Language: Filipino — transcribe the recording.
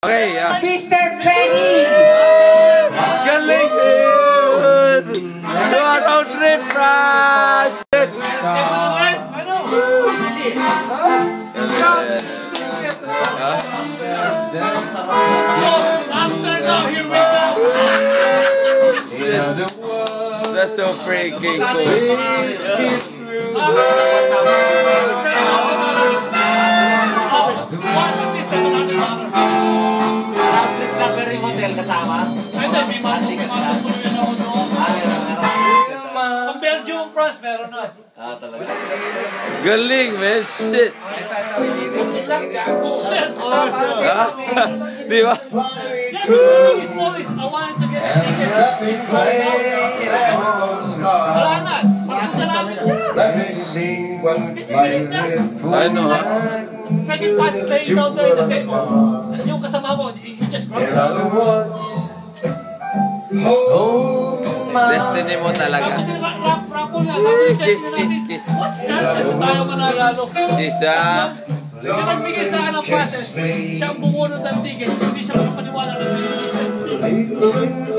Okay, Mr. Penny! galing yun! Road trip rush! That's so freaking cool. Meron na. Talaga. Galing, man. Shit. Awesome. Di ba? Yeah, the small is I wanted to get a ticket. It's sold out. Wala na. Pagpunta namin Ano ha? second pass is laying down there in the table. Yung kasama ko, he just grabbed it. Destiny mo talaga. Tapos yung Franco niya, sabi ni Chen, Kiss. what's chances na tayo mananalo? Kiss ha? Yung nagbigay sa akin ng passes, siya ang bumunod ng ticket, hindi siya makapaniwala na bigay ni Chen.